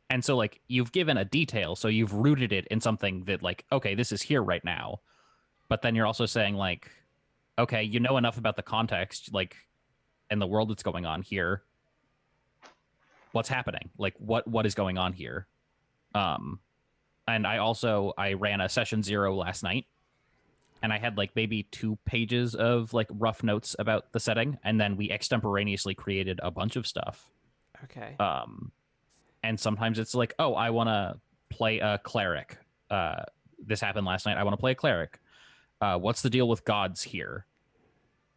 And so like you've given a detail, so you've rooted it in something that like, okay, this is here right now. But then you're also saying like, okay, you know enough about the context, like, and the world that's going on here. What's happening? Like what is going on here? And I ran a session 0 last night, and I had like maybe 2 pages of like rough notes about the setting, and then we extemporaneously created a bunch of stuff. Okay. And sometimes it's like, oh, I want to play a cleric. This happened last night. I want to play a cleric. What's the deal with gods here?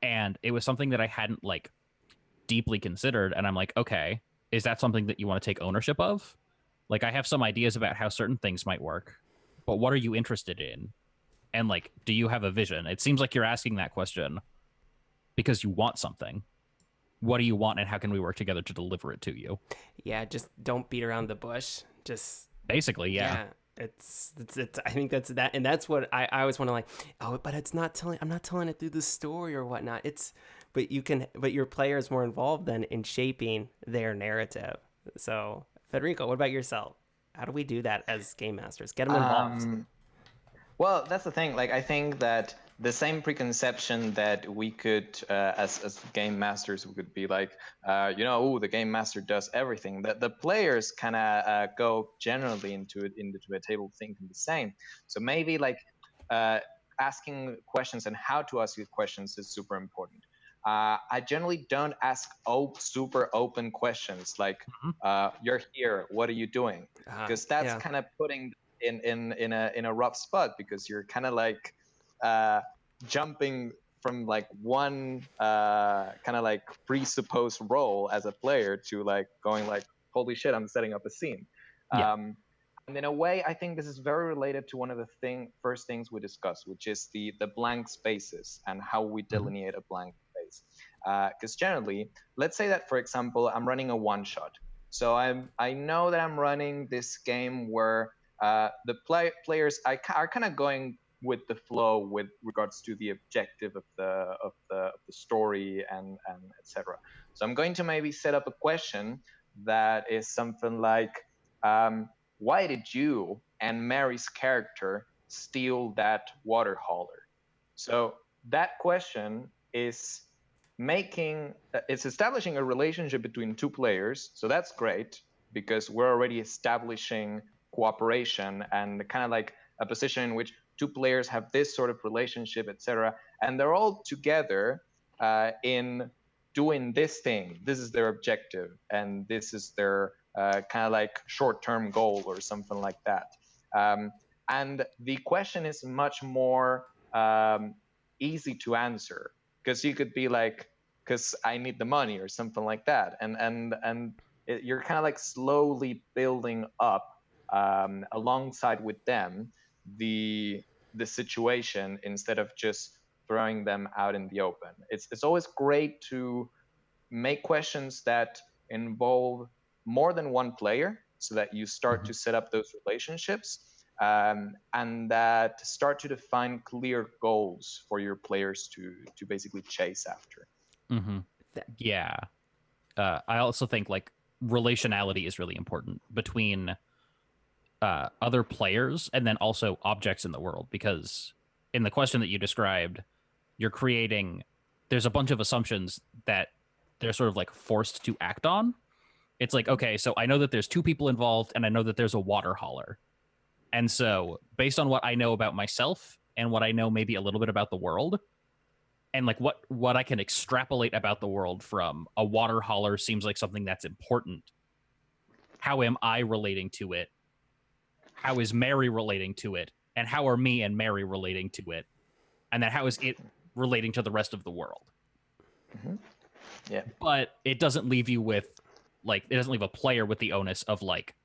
And it was something that I hadn't like deeply considered, and I'm like, okay, is that something that you want to take ownership of? Like, I have some ideas about how certain things might work, but what are you interested in? And like, do you have a vision? It seems like you're asking that question because you want something. What do you want, and how can we work together to deliver it to you? Yeah, just don't beat around the bush. Just Basically, yeah. It's I think that's that, and that's what I always want to like. Oh, but I'm not telling it through the story or whatnot. But your player is more involved than in shaping their narrative. So Federico, what about yourself? How do we do that as game masters? Get them involved. Well, that's the thing. Like, I think that the same preconception that we could, as game masters, we could be like, you know, oh, the game master does everything. That the players kind of go generally into a table thinking the same. So maybe like asking questions and how to ask these questions is super important. I generally don't ask super open questions like, "You're here. What are you doing?" Because that's Yeah. kind of putting in a rough spot, because you're kind of like jumping from like one kind of like presupposed role as a player to like going like, "Holy shit, I'm setting up a scene." Yeah. And in a way, I think this is very related to one of the first things we discussed, which is the blank spaces and how we delineate a blank space. Because generally, let's say that, for example, I'm running a one shot. So I know that I'm running this game where the players are kind of going with the flow with regards to the objective of the story and etc. So I'm going to maybe set up a question that is something like, why did you and Mary's character steal that water hauler? So that question is it's establishing a relationship between two players. So that's great, because we're already establishing cooperation and kind of like a position in which two players have this sort of relationship, etc. And they're all together in doing this thing. This is their objective, and this is their kind of like short-term goal or something like that. And the question is much more easy to answer, because you could be like, because I need the money or something like that, and you're kind of like slowly building up alongside with them the situation, instead of just throwing them out in the open. It's always great to make questions that involve more than one player, so that you start to set up those relationships, and that start to define clear goals for your players to basically chase after. Yeah. I also think like relationality is really important between other players and then also objects in the world, because in the question that you described, you're creating, there's a bunch of assumptions that they're sort of like forced to act on. It's like, okay, so I know that there's two people involved and I know that there's a water hauler. And so based on what I know about myself and what I know maybe a little bit about the world, and like what I can extrapolate about the world from a water hauler seems like something that's important. How am I relating to it? How is Mary relating to it? And how are me and Mary relating to it? And then how is it relating to the rest of the world? Yeah. But it doesn't leave you with like, it doesn't leave a player with the onus of like,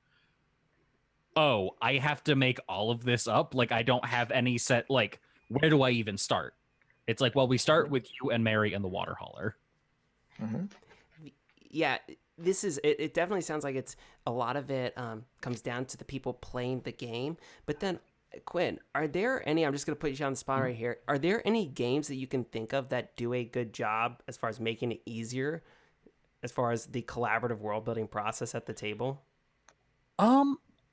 oh, I have to make all of this up. Like I don't have any set, like, where do I even start? It's like, well, we start with you and Mary and the water hauler. Yeah, this is it, it definitely sounds like it's a lot of it comes down to the people playing the game. But then, Quinn, are there any, I'm just going to put you on the spot right here, are there any games that you can think of that do a good job as far as making it easier as far as the collaborative world building process at the table?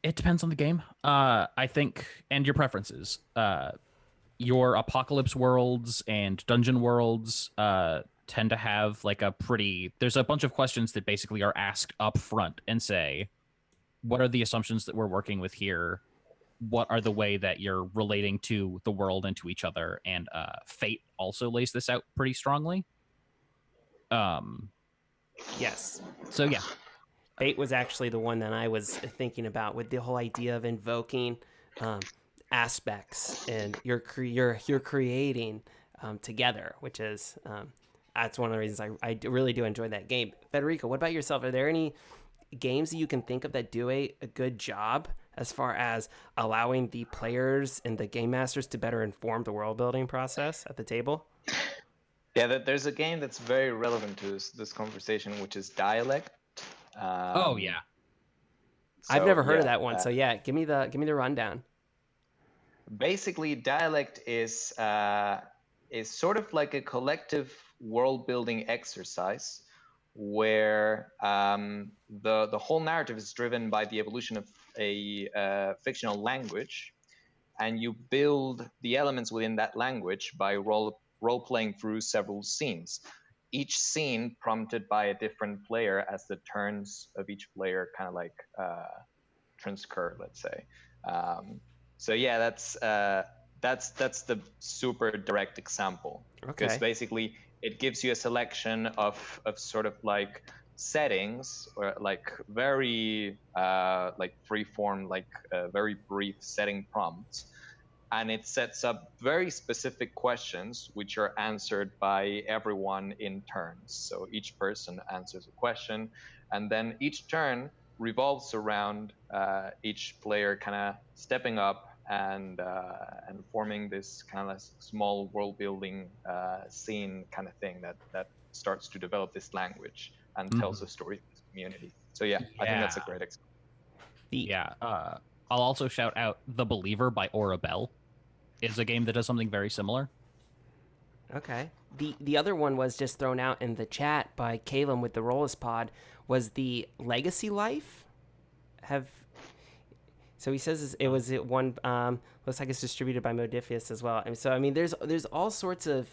It depends on the game. I think, and your preferences. Your apocalypse worlds and dungeon worlds tend to have like a pretty, there's a bunch of questions that basically are asked up front and say, what are the assumptions that we're working with here? What are the way that you're relating to the world and to each other? And Fate also lays this out pretty strongly. Yes. So yeah. Fate was actually the one that I was thinking about with the whole idea of invoking aspects, and you're creating together, which is that's one of the reasons I really do enjoy that game. Federico, what about yourself? Are there any games that you can think of that do a good job as far as allowing the players and the game masters to better inform the world building process at the table? Yeah, there's a game that's very relevant to this conversation, which is Dialect. Oh yeah. I've never heard of yeah, that one, so yeah, give me the rundown. basically, Dialect is sort of like a collective world building exercise, where the whole narrative is driven by the evolution of a fictional language, and you build the elements within that language by role playing through several scenes. Each scene prompted by a different player as the turns of each player kind of like transcur, let's say. So yeah, that's the super direct example, because Okay. basically it gives you a selection of sort of like settings, or like very like free form, like very brief setting prompts, and it sets up very specific questions which are answered by everyone in turns. So each person answers a question, and then each turn revolves around each player kind of stepping up and forming this kind of small world building scene kind of thing that starts to develop this language and tells a story to this community. So yeah, I think that's a Yeah. great example. Yeah. I'll also shout out The Believer by Aura Bell is a game that does something very similar. Okay. The other one was just thrown out in the chat by Caleb with the Rollus Pod, was the Legacy Life. Have So he says it was one. Looks like it's distributed by Modifius as well. And so I mean, there's all sorts of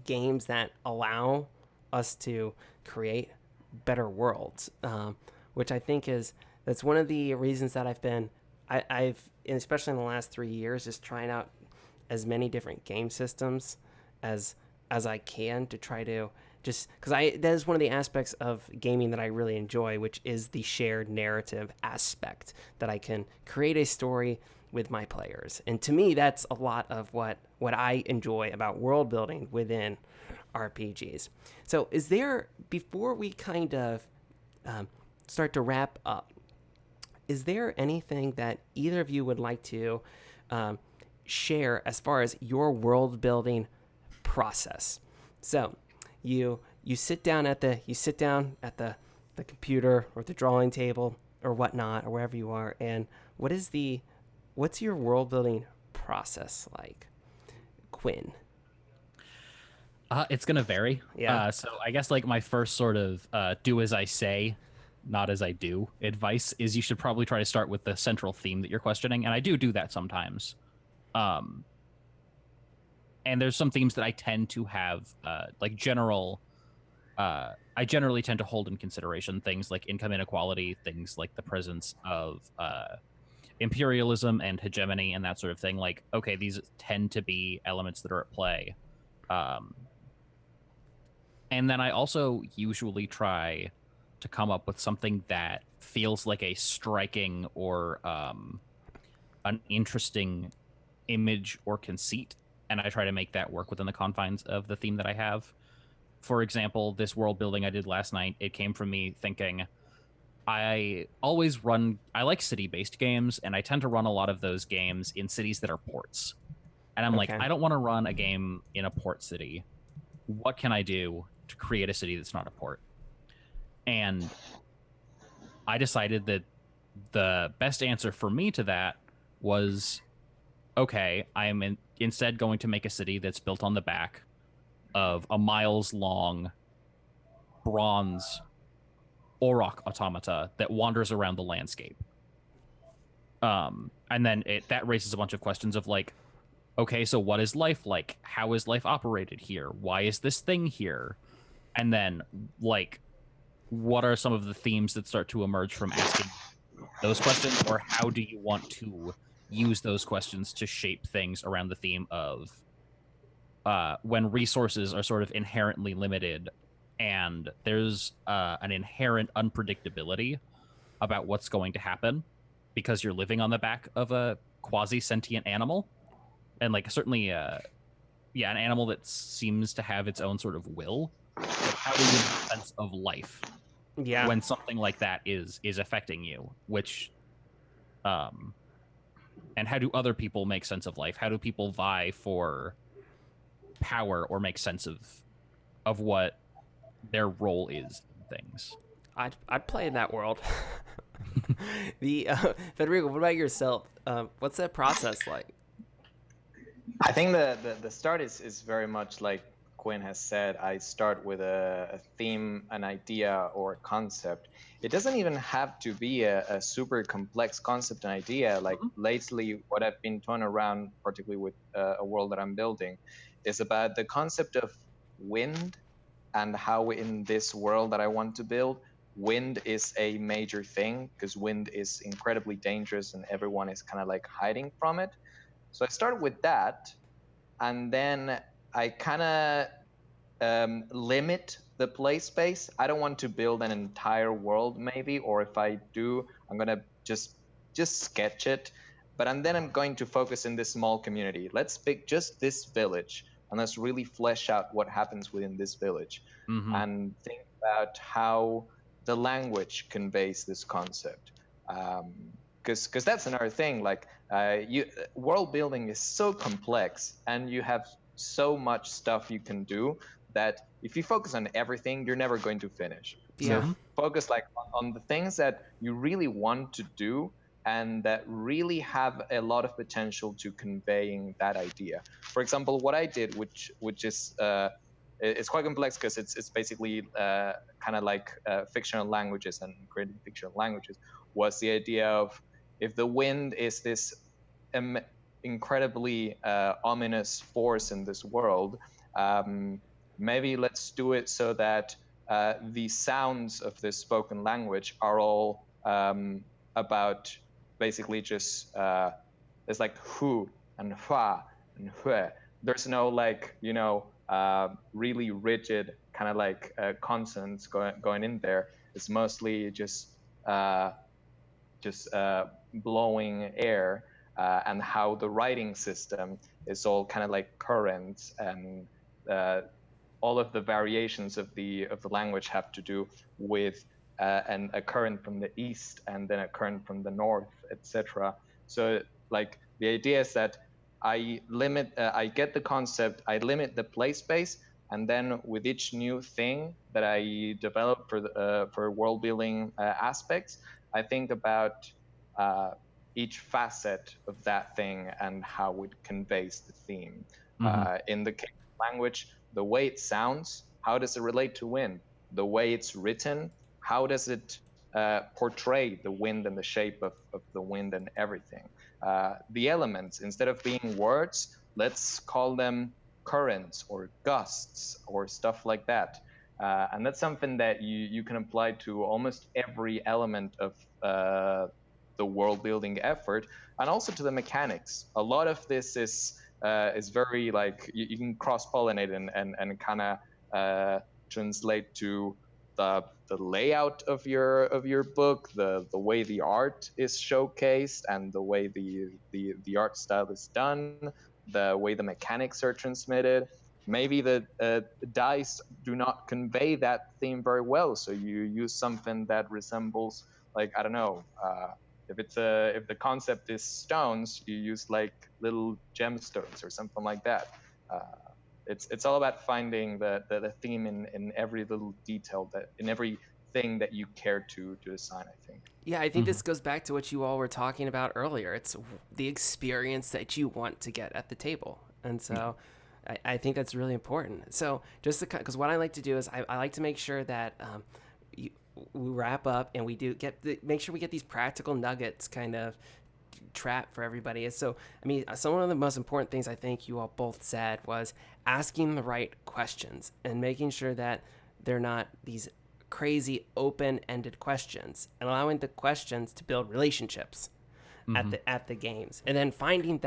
games that allow us to create better worlds, which I think that's one of the reasons that I've especially in the last 3 years, just trying out as many different game systems as I can to try to just because that is one of the aspects of gaming that I really enjoy, which is the shared narrative aspect, that I can create a story with my players. And to me, that's a lot of what I enjoy about world building within RPGs. So is there, before we kind of start to wrap up, is there anything that either of you would like to share as far as your world building process? So you sit down at the computer or the drawing table or whatnot, or wherever you are, and what's your world building process like, Quinn? It's gonna vary. Yeah. So I guess like my first sort of do as I say, not as I do advice is you should probably try to start with the central theme that you're questioning, and I do that sometimes. And there's some themes that I tend to have like general. I generally tend to hold in consideration things like income inequality, things like the presence of imperialism and hegemony and that sort of thing. Like, okay, these tend to be elements that are at play. And then I also usually try to come up with something that feels like a striking or an interesting image or conceit, and I try to make that work within the confines of the theme that I have. For example, this world building I did last night, it came from me thinking I like city-based games, and I tend to run a lot of those games in cities that are ports. And I'm like, Okay. I don't want to run a game in a port city. What can I do to create a city that's not a port? And I decided that the best answer for me to that was, okay, I am instead going to make a city that's built on the back of a miles-long bronze auroch automata that wanders around the landscape. And then that raises a bunch of questions of like, okay, so what is life like? How is life operated here? Why is this thing here? And then, like, what are some of the themes that start to emerge from asking those questions? Or how do you want to use those questions to shape things around the theme of when resources are sort of inherently limited and there's an inherent unpredictability about what's going to happen because you're living on the back of a quasi-sentient animal? And like certainly an animal that seems to have its own sort of will. Like, how do you make sense of life when something like that is affecting you? Which and how do other people make sense of life? How do people vie for power or make sense of what their role is in things? I'd play in that world. Federico, what about yourself? What's that process like? I think the start is very much like Quinn has said. I start with a theme, an idea, or a concept. It doesn't even have to be a super complex concept and idea. Like lately, what I've been toying around, particularly with a world that I'm building, is about the concept of wind and how in this world that I want to build, wind is a major thing because wind is incredibly dangerous and everyone is kind of like hiding from it. So I started with that, and then I kind of limit the play space. I don't want to build an entire world, maybe, or if I do, I'm gonna just sketch it. But then I'm going to focus in this small community. Let's pick just this village, and let's really flesh out what happens within this village, Mm-hmm. and think about how the language conveys this concept. Because that's another thing. Like, world building is so complex, and you have so much stuff you can do that if you focus on everything, you're never going to finish. So Yeah. focus like on the things that you really want to do and that really have a lot of potential to conveying that idea. For example, what I did, which is it's quite complex because it's basically kind of like fictional languages and creating fictional languages, was the idea of if the wind is this incredibly ominous force in this world, maybe let's do it so that the sounds of this spoken language are all about basically just it's like hu and hua and hue. There's no like really rigid kind of like consonants going in there. It's mostly uh, just blowing air, and how the writing system is all kind of like currents, and uh, all of the variations of the language have to do with a current from the east and then a current from the north, etc. So like the idea is that I get the concept, I limit the play space, and then with each new thing that I develop for world building aspects, I think about uh, each facet of that thing and how it conveys the theme. Mm-hmm. In the case of language, the way it sounds, how does it relate to wind? The way it's written, how does it portray the wind and the shape of the wind and everything? The elements, instead of being words, let's call them currents or gusts or stuff like that. And that's something that you can apply to almost every element of the world building effort, and also to the mechanics. A lot of this is very like you can cross pollinate and kind of translate to the layout of your book, the way the art is showcased, and the way the art style is done, the way the mechanics are transmitted. Maybe the dice do not convey that theme very well, so you use something that resembles, like, I don't know, if the concept is stones, you use like little gemstones or something like that. Uh, it's all about finding the theme in every little detail, that in every thing that you care to assign, I think. Yeah, I think Mm-hmm. this goes back to what you all were talking about earlier. It's the experience that you want to get at the table. And so I think that's really important. So just because what I like to do is I like to make sure that you, we wrap up and we do make sure we get these practical nuggets kind of trap for everybody. And so, I mean, one of the most important things I think you all both said was asking the right questions and making sure that they're not these crazy open-ended questions, and allowing the questions to build relationships Mm-hmm. at the games, and then finding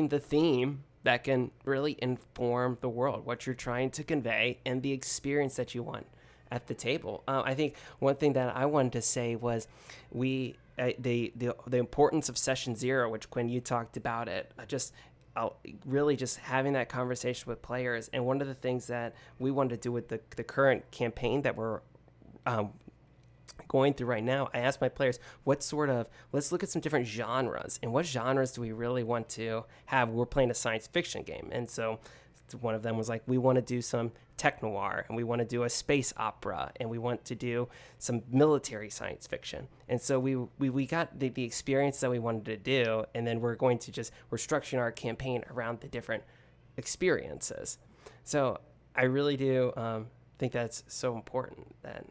the theme that can really inform the world, what you're trying to convey, and the experience that you want at the table. I think one thing that I wanted to say was the importance of session zero, which Quinn, you talked about it. Really just having that conversation with players. And one of the things that we wanted to do with the current campaign that we're going through right now, I asked my players, let's look at some different genres, and what genres do we really want to have? We're playing a science fiction game. And so one of them was like, we want to do some tech noir, and we want to do a space opera, and we want to do some military science fiction. And so we got the experience that we wanted to do, and then we're structuring our campaign around the different experiences. So I really do think that's so important, that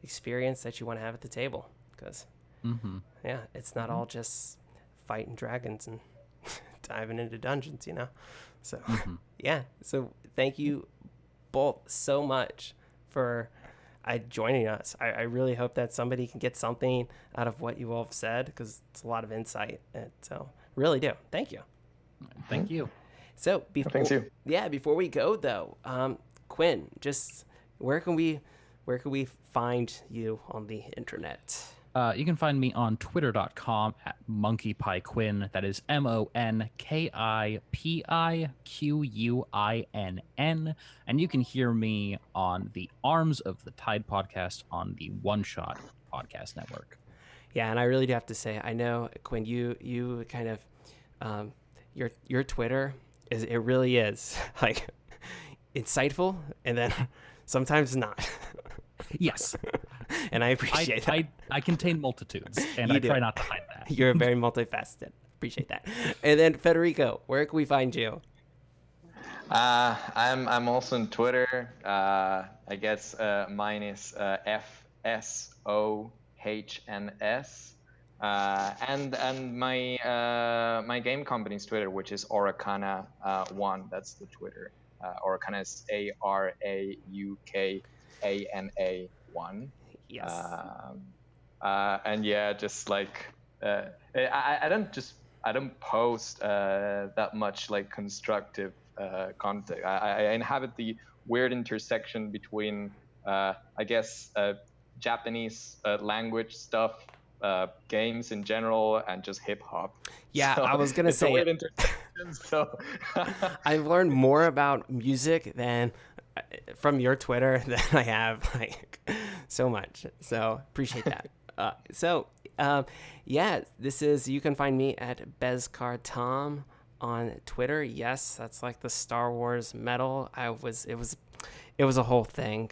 experience that you want to have at the table, because Mm-hmm. yeah, it's not all just fighting dragons and diving into dungeons, So Mm-hmm. yeah, so thank you both so much for joining us. I really hope that somebody can get something out of what you all have said, because it's a lot of insight. And so really do. Thank you. Thank you. So Thanks you. before we go though, Quinn, just where can we find you on the internet? You can find me on twitter.com at monkeypiequinn. That is MonkeyPiQuinn. And you can hear me on the Arms of the Tide podcast on the One Shot podcast network. Yeah, and I really do have to say, I know, Quinn, you kind of your Twitter it really is like insightful, and then sometimes not. Yes. And I appreciate that. I contain multitudes, and I try not to hide that. You're very multifaceted. Appreciate that. And then Federico, where can we find you? I'm also on Twitter. I guess mine is FSOHNS. And my game company's Twitter, which is Oracana1. That's the Twitter. Oracana is ARAUKANA1. Yes. And yeah, just like I don't post that much like constructive content. I inhabit the weird intersection between I guess Japanese language stuff, games in general, and just hip hop. Yeah, so I was gonna it's say a weird intersection. So I've learned more about music from your Twitter than I have like so much. So appreciate that. Yeah, you can find me at BezcarTom on Twitter. Yes, that's like the Star Wars medal. It was a whole thing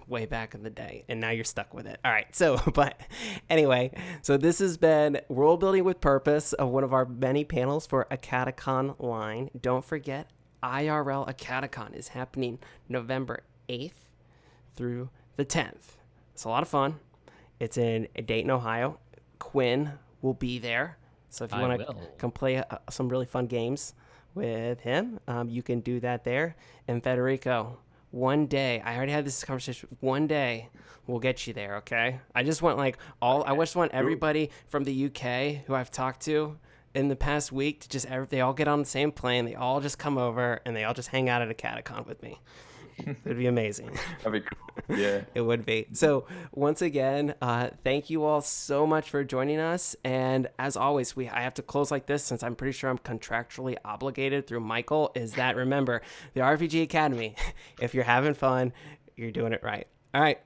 way back in the day, and now you're stuck with it. All right, but anyway, so this has been World Building with Purpose, one of our many panels for AcadeConLine. Don't forget, IRL AcadeCon is happening November 8th through the 10th. It's a lot of fun. It's in Dayton, Ohio. Quinn will be there. So if you want to come play some really fun games with him, you can do that there. And Federico, one day, I already had this conversation, one day we'll get you there, okay? I just want I just want everybody from the UK who I've talked to in the past week to they all get on the same plane, they all just come over, and they all just hang out at AcadeCon with me. It would be amazing. That'd be cool. Yeah. It would be. So once again, thank you all so much for joining us. And as always, I have to close like this since I'm pretty sure I'm contractually obligated through Michael, is that remember, the RPG Academy, if you're having fun, you're doing it right. All right.